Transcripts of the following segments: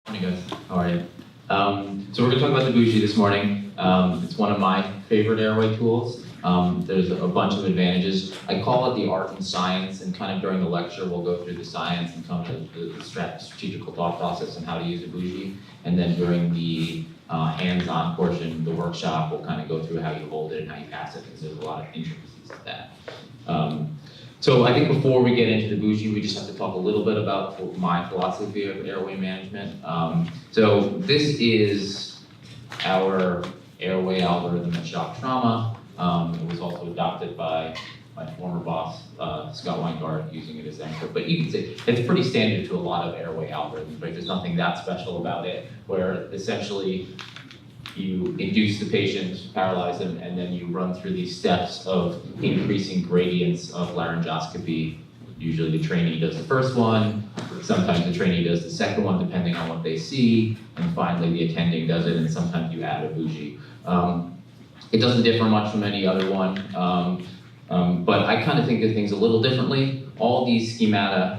Morning guys, how are you? So we're going to talk about the Bougie this morning. It's one of my favorite airway tools. There's a bunch of advantages. I call it the art and science, and kind of during the lecture we'll go through the science and come to the strategical thought process and how to use a Bougie. And then during the hands-on portion, the workshop, we'll kind of go through how you hold it and how you pass it, because there's a lot of intricacies to that. So I think before we get into the Bougie, we just have to talk a little bit about my philosophy of airway management. So this is our airway algorithm at Shock Trauma. It was also adopted by my former boss, Scott Weingart, using it as anchor. But you can say it's pretty standard to a lot of airway algorithms, right? There's nothing that special about it, where essentially you induce the patient, paralyze them, and then you run through these steps of increasing gradients of laryngoscopy. Usually the trainee does the first one, sometimes the trainee does the second one, depending on what they see, and finally the attending does it, and sometimes you add a Bougie. It doesn't differ much from any other one, but I kind of think of things a little differently. All these schemata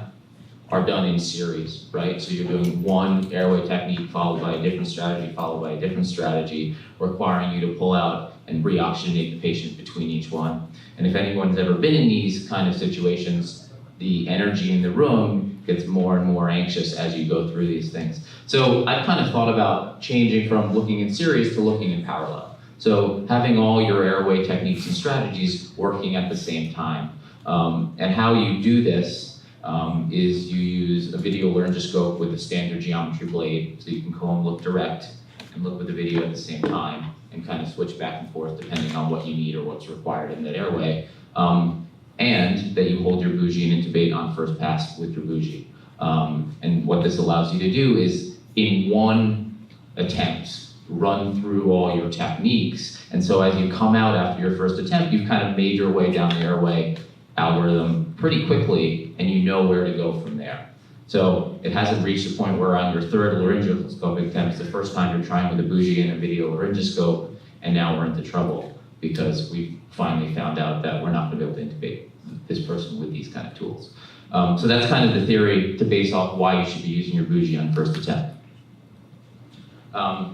are done in series, right? So you're doing one airway technique followed by a different strategy, followed by a different strategy, requiring you to pull out and reoxygenate the patient between each one. And if anyone's ever been in these kind of situations, the energy in the room gets more and more anxious as you go through these things. So I've kind of thought about changing from looking in series to looking in parallel. So having all your airway techniques and strategies working at the same time. And how you do this is you use a video laryngoscope with a standard geometry blade, so you can go and look direct and look with the video at the same time and kind of switch back and forth depending on what you need or what's required in that airway. And that you hold your Bougie and intubate on first pass with your Bougie. And what this allows you to do is, in one attempt, run through all your techniques. And so as you come out after your first attempt, you've kind of made your way down the airway algorithm pretty quickly, and you know where to go from there. So it hasn't reached a point where on your third laryngoscopic attempt, it's the first time you're trying with a Bougie and a video laryngoscope, and now we're into trouble because we finally found out that we're not going to be able to intubate this person with these kind of tools. So that's kind of the theory to base off why you should be using your Bougie on first attempt.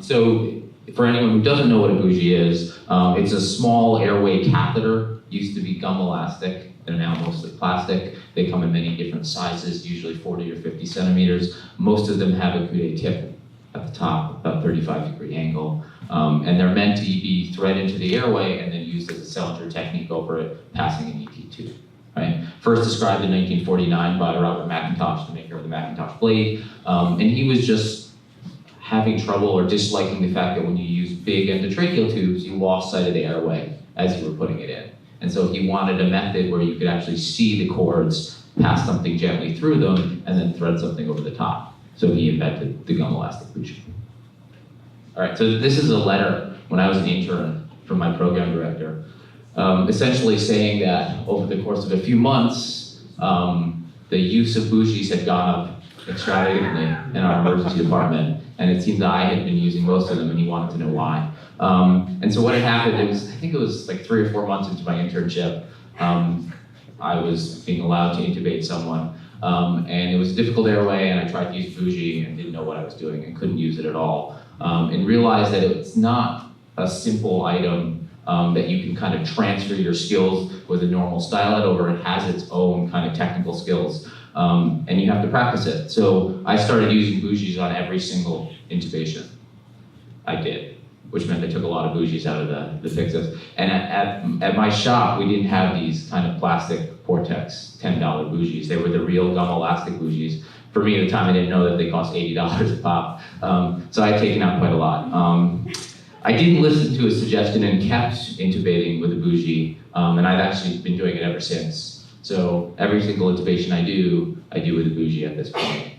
So for anyone who doesn't know what a Bougie is, it's a small airway catheter. Used to be gum elastic. They're now mostly plastic. They come in many different sizes, usually 40 or 50 centimeters. Most of them have a coude tip at the top, about 35-degree angle. And they're meant to be thread into the airway and then used as a Sellinger technique over it, passing an ET tube. Right? First described in 1949 by Robert McIntosh, the maker of the Macintosh blade. And he was just having trouble or disliking the fact that when you use big endotracheal tubes, you lost sight of the airway as you were putting it in. And so he wanted a method where you could actually see the cords, pass something gently through them, and then thread something over the top. So he invented the gum elastic Bougie. All right, so this is a letter when I was an intern from my program director, essentially saying that over the course of a few months, the use of Bougies had gone up extravagantly in our emergency department, and it seemed that I had been using most of them, and he wanted to know why. And so what had happened, I think it was like 3 or 4 months into my internship, I was being allowed to intubate someone, and it was a difficult airway, and I tried to use Bougie and didn't know what I was doing and couldn't use it at all, and realized that it's not a simple item that you can kind of transfer your skills with a normal stylet over. It has its own kind of technical skills, and you have to practice it. So I started using Bougies on every single intubation I did, which meant I took a lot of Bougies out of the fixes. And at my shop, we didn't have these kind of plastic Vortex $10 Bougies. They were the real gum elastic Bougies. For me at the time, I didn't know that they cost $80 a pop. So I had taken out quite a lot. I didn't listen to his suggestion and kept intubating with a Bougie, and I've actually been doing it ever since. So every single intubation I do with a Bougie at this point.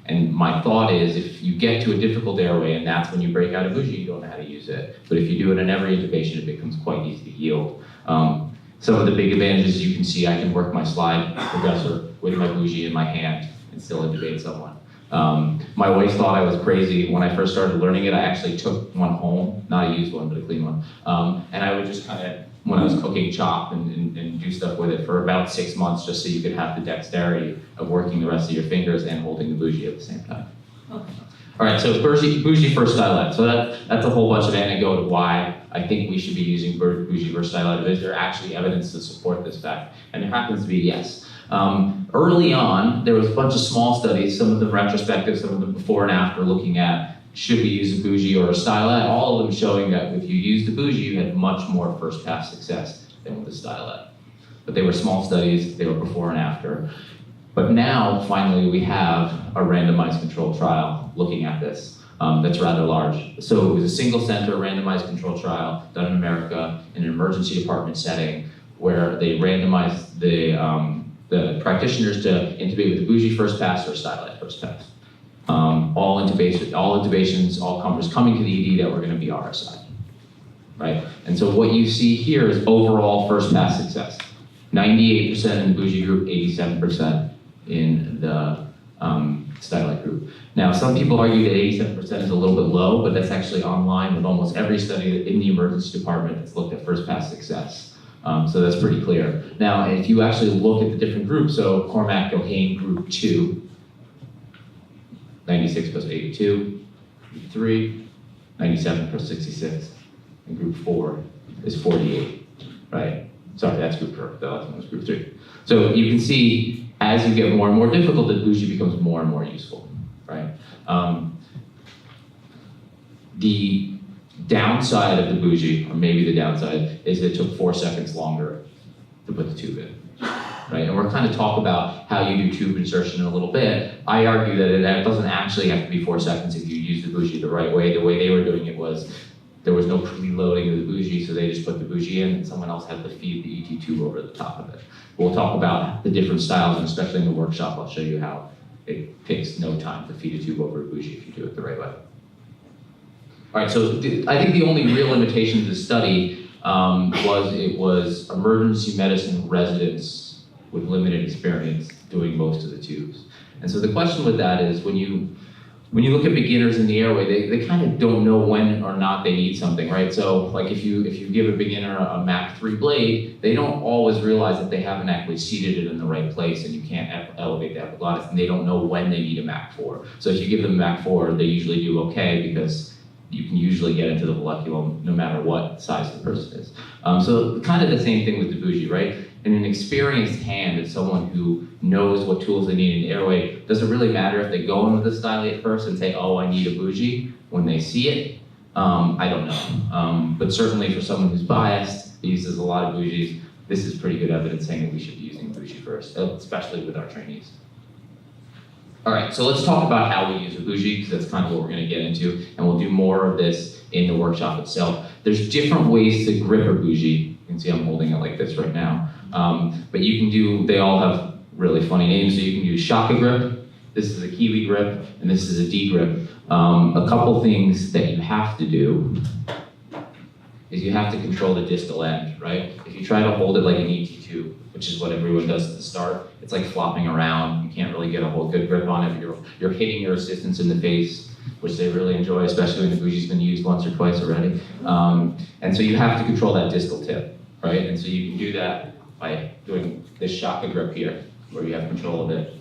And my thought is, if you get to a difficult airway and that's when you break out a Bougie, you don't know how to use it. But if you do it in every intubation, it becomes quite easy to yield. Some of the big advantages you can see, I can work my slide progressor with my Bougie in my hand and still intubate someone. My wife thought I was crazy. When I first started learning it, I actually took one home, not a used one, but a clean one. And I would just kind of, when I was cooking, chop and do stuff with it for about 6 months, just so you could have the dexterity of working the rest of your fingers and holding the Bougie at the same time. All right, so Bougie first stylet. So that's a whole bunch of anecdote of why I think we should be using Bougie first stylet. Is there actually evidence to support this fact? And there happens to be yes. Early on, there was a bunch of small studies, some of them retrospective, some of them before and after, looking at should we use a Bougie or a stylet, all of them showing that if you used the Bougie, you had much more first pass success than with the stylet. But they were small studies, they were before and after. But now, finally, we have a randomized controlled trial looking at this that's rather large. So it was a single center randomized controlled trial done in America in an emergency department setting where they randomized the practitioners to intubate with the Bougie first pass or stylet first pass. All intubations, all comers coming to the ED that were going to be RSI, right? And so what you see here is overall first pass success. 98% in the Bougie group, 87% in the stylet group. Now, some people argue that 87% is a little bit low, but that's actually online with almost every study in the emergency department that's looked at first pass success. So that's pretty clear. Now, if you actually look at the different groups, so Cormac Gohane group 2, 96 plus 82, group 3, 97 plus 66, and group 4 is 48, right? Sorry, that's group 4, the last one was group 3. So you can see, as you get more and more difficult, the Bougie becomes more and more useful, right? The downside of the Bougie, or maybe the downside, is it took 4 seconds longer to put the tube in, right? And we're kind of talk about how you do tube insertion in a little bit. I argue that it doesn't actually have to be 4 seconds if you use the Bougie the right way. The way they were doing it was, there was no preloading of the Bougie, so they just put the Bougie in and someone else had to feed the ET tube over the top of it. We'll talk about the different styles, and especially in the workshop, I'll show you how it takes no time to feed a tube over a Bougie if you do it the right way. All right, so I think the only real limitation to the study was emergency medicine residents with limited experience doing most of the tubes. And so the question with that is, when you look at beginners in the airway, they kind of don't know when or not they need something, right? So like if you give a beginner a Mach 3 blade, they don't always realize that they haven't actually seated it in the right place and you can't elevate the epiglottis, and they don't know when they need a Mach 4. So if you give them a Mach 4, they usually do okay because you can usually get into the valleculum no matter what size the person is. So kind of the same thing with the Bougie, right? In an experienced hand, it's someone who knows what tools they need in the airway. Does it really matter if they go in with a stylet first and say, oh, I need a Bougie, when they see it? I don't know. But certainly for someone who's biased, who uses a lot of Bougies, this is pretty good evidence saying that we should be using Bougie first, especially with our trainees. All right, so let's talk about how we use a Bougie, because that's kind of what we're going to get into, and we'll do more of this in the workshop itself. There's different ways to grip a Bougie. You can see I'm holding it like this right now. But you can do, they all have really funny names, so you can do Shaka grip, this is a Kiwi grip, and this is a D grip. A couple things that you have to do is you have to control the distal end, right? If you try to hold it like an ET tube, which is what everyone does at the start, it's like flopping around. You can't really get a whole good grip on it. You're hitting your assistants in the face, which they really enjoy, especially when the Bougie's been used once or twice already. And so you have to control that distal tip, right? And so you can do that by doing this Shaka grip here, where you have control of it,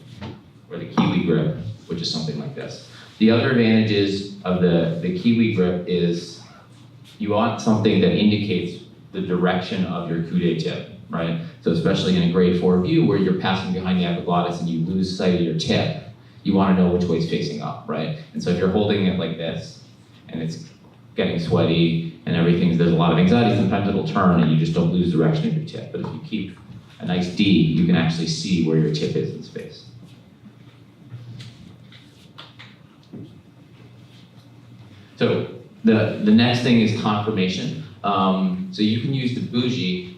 or the Kiwi grip, which is something like this. The other advantages of the Kiwi grip is you want something that indicates the direction of your coude tip, right? So especially in a grade 4 view where you're passing behind the epiglottis and you lose sight of your tip, you want to know which way it's facing up, right? And so if you're holding it like this and it's getting sweaty and everything, there's a lot of anxiety, sometimes it'll turn and you just don't lose direction of your tip. But if you keep a nice D, you can actually see where your tip is in space. So the next thing is confirmation. So you can use the Bougie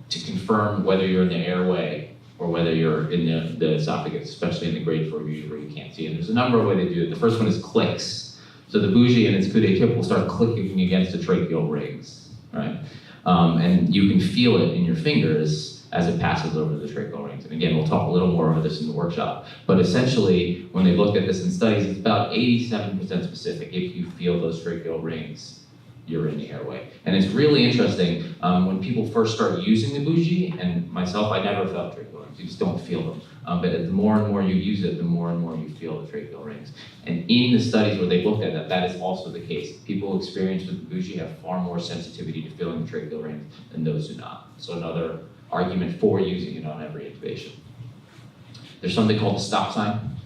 to confirm whether you're in the airway or whether you're in the esophagus, especially in the grade 4 view where you can't see it. There's a number of ways they do it. The first one is clicks. So the Bougie and its coude tip will start clicking against the tracheal rings, right? And you can feel it in your fingers as it passes over the tracheal rings. And again, we'll talk a little more about this in the workshop. But essentially, when they looked at this in studies, it's about 87% specific if you feel those tracheal rings you're in the airway. And it's really interesting, when people first start using the Bougie, and myself, I never felt tracheal rings, you just don't feel them. But the more and more you use it, the more and more you feel the tracheal rings. And in the studies where they looked at that, that is also the case. People who experience with the Bougie have far more sensitivity to feeling the tracheal rings than those who not. So another argument for using it on every intubation. There's something called the stop sign.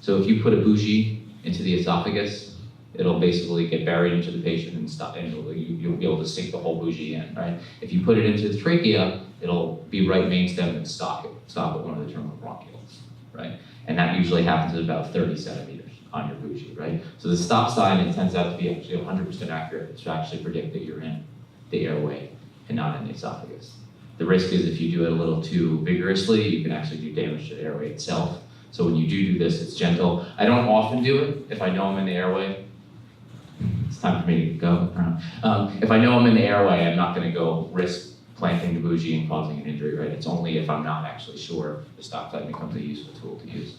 So if you put a Bougie into the esophagus, it'll basically get buried into the patient and stop, and you'll be able to sink the whole Bougie in, right? If you put it into the trachea, it'll be right main stem and stop at one of the terminal bronchioles, right? And that usually happens at about 30 centimeters on your Bougie, right? So the stop sign, it turns out to be actually 100% accurate to actually predict that you're in the airway and not in the esophagus. The risk is if you do it a little too vigorously, you can actually do damage to the airway itself. So when you do this, it's gentle. I don't often do it if I know I'm in the airway. It's time for me to go. If I know I'm in the airway, I'm not going to go risk planting the Bougie and causing an injury, right? It's only if I'm not actually sure the stop sign becomes a useful tool to use.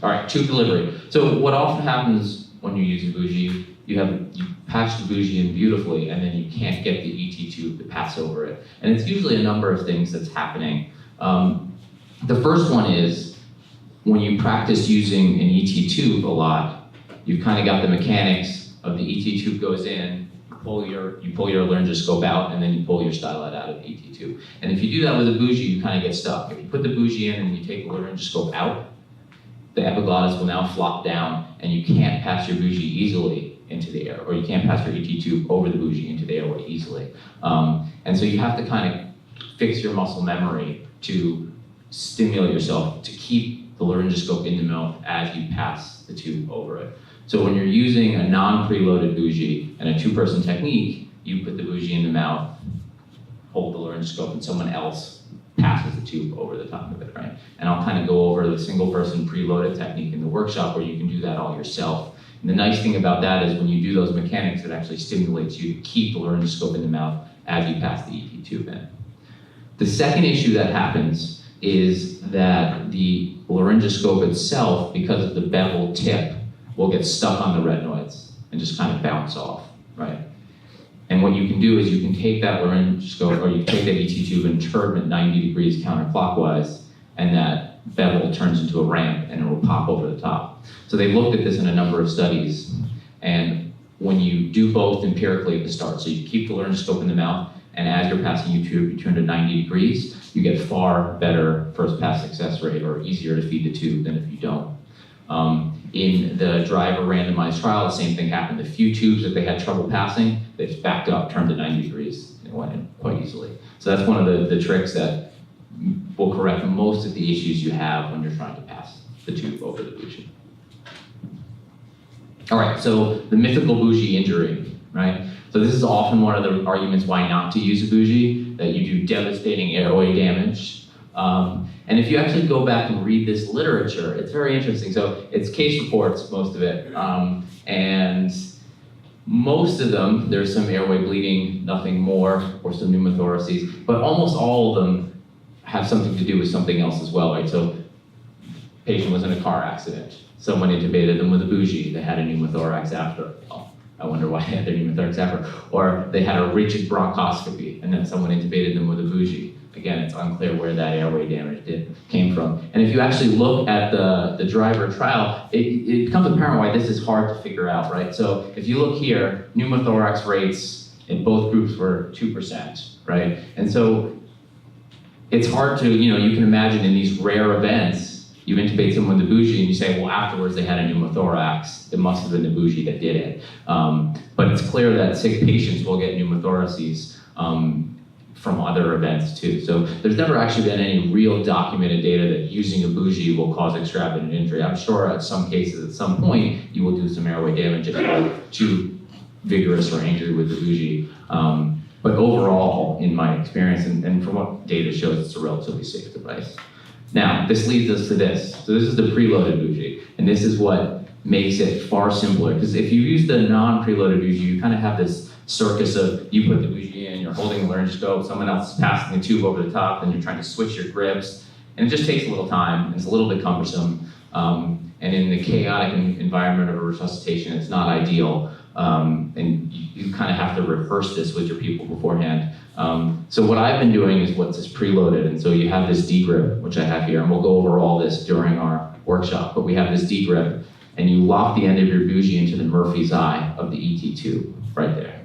All right, tube delivery. So what often happens when you use a Bougie, you patch the Bougie in beautifully, and then you can't get the ET tube to pass over it. And it's usually a number of things that's happening. The first one is when you practice using an ET tube a lot, you've kind of got the mechanics of the ET tube goes in, you pull your laryngoscope out, and then you pull your stylet out of the ET tube. And if you do that with a Bougie, you kind of get stuck. If you put the Bougie in and you take the laryngoscope out, the epiglottis will now flop down, and you can't pass your Bougie easily into the air, or you can't pass your ET tube over the Bougie into the airway easily. And so you have to kind of fix your muscle memory to stimulate yourself to keep the laryngoscope in the mouth as you pass the tube over it. So when you're using a non-preloaded Bougie and a two-person technique, you put the Bougie in the mouth, hold the laryngoscope, and someone else passes the tube over the top of it, right? And I'll kind of go over the single-person preloaded technique in the workshop where you can do that all yourself. And the nice thing about that is when you do those mechanics, it actually stimulates you to keep the laryngoscope in the mouth as you pass the ET tube in. The second issue that happens is that the laryngoscope itself, because of the bevel tip, will get stuck on the retinoids and just kind of bounce off, right? And what you can do is you can take that laryngoscope, or you take that ET tube and turn it 90 degrees counterclockwise, and that bevel turns into a ramp and it will pop over the top. So they looked at this in a number of studies, and when you do both empirically at the start, so you keep the laryngoscope in the mouth, and as you're passing your tube, you turn to 90 degrees, you get far better first pass success rate, or easier to feed the tube than if you don't. In the driver randomized trial, the same thing happened. The few tubes that they had trouble passing, they just backed up, turned to 90 degrees, and went in quite easily. So that's one of the tricks that will correct most of the issues you have when you're trying to pass the tube over the Bougie. All right, so the mythical Bougie injury, right? So this is often one of the arguments why not to use a Bougie, that you do devastating airway damage. And if you actually go back and read this literature, it's very interesting. So it's case reports, most of it. And most of them, there's some airway bleeding, nothing more, or some pneumothoraces, but almost all of them have something to do with something else as well, right? So patient was in a car accident. Someone intubated them with a Bougie. They had a pneumothorax after. Oh, I wonder why they had their pneumothorax after. Or they had a rigid bronchoscopy, and then someone intubated them with a Bougie. Again, it's unclear where that airway damage came from. And if you actually look at the driver trial, it becomes apparent why this is hard to figure out, right? So if you look here, pneumothorax rates in both groups were 2%, right? And so it's hard to, you can imagine in these rare events, you intubate someone with a Bougie and you say, well, afterwards they had a pneumothorax. It must have been the Bougie that did it. But it's clear that sick patients will get pneumothoraces from other events too. So there's never actually been any real documented data that using a Bougie will cause extravagant injury. I'm sure at some cases, at some point, you will do some airway damage if you're too vigorous or angry with the Bougie. But overall, in my experience, and from what data shows, it's a relatively safe device. Now, this leads us to this. So this is the preloaded Bougie, and this is what makes it far simpler. Because if you use the non-preloaded Bougie, you kind of have this circus of you put the Bougie in, you're holding the laryngoscope, someone else is passing the tube over the top, and you're trying to switch your grips. And it just takes a little time, and it's a little bit cumbersome. And in the chaotic environment of a resuscitation, it's not ideal. and you kind of have to rehearse this with your people beforehand. So what I've been doing is what's this preloaded, and so you have this D-grip, which I have here, and we'll go over all this during our workshop, but we have this D-grip, and you lock the end of your bougie into the Murphy's eye of the ET2, right there,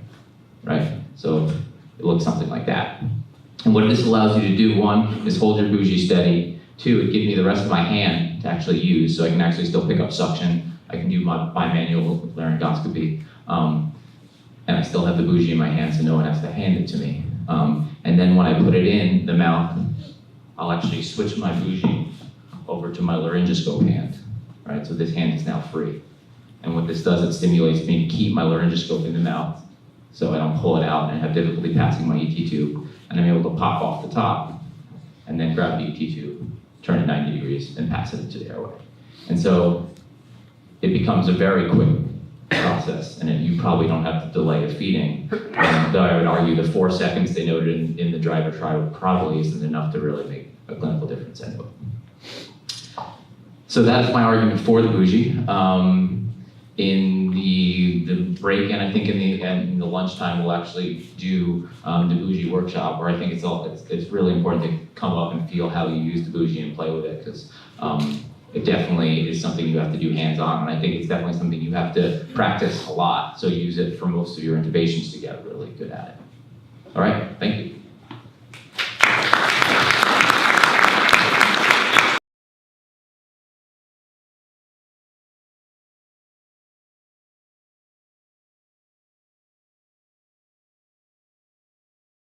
right? So it looks something like that. And what this allows you to do, one, is hold your bougie steady. Two, it gives me the rest of my hand to actually use, so I can actually still pick up suction. I can do my bimanual laryngoscopy, and I still have the bougie in my hand, so no one has to hand it to me. And then when I put it in the mouth, I'll actually switch my bougie over to my laryngoscope hand, right? So this hand is now free. And what this does, it stimulates me to keep my laryngoscope in the mouth, so I don't pull it out and have difficulty passing my ET tube. And I'm able to pop off the top, and then grab the ET tube, turn it 90 degrees, and pass it into the airway. And so it becomes a very quick process, and you probably don't have to delay a feeding. Though I would argue the 4 seconds they noted in the driver trial probably isn't enough to really make a clinical difference anyway. So that's my argument for the bougie. In the break-in, I think in the lunchtime, we'll actually do the bougie workshop, where I think it's really important to come up and feel how you use the bougie and play with it, because it definitely is something you have to do hands-on, and I think it's definitely something you have to practice a lot, so use it for most of your intubations to get really good at it. All right, thank you.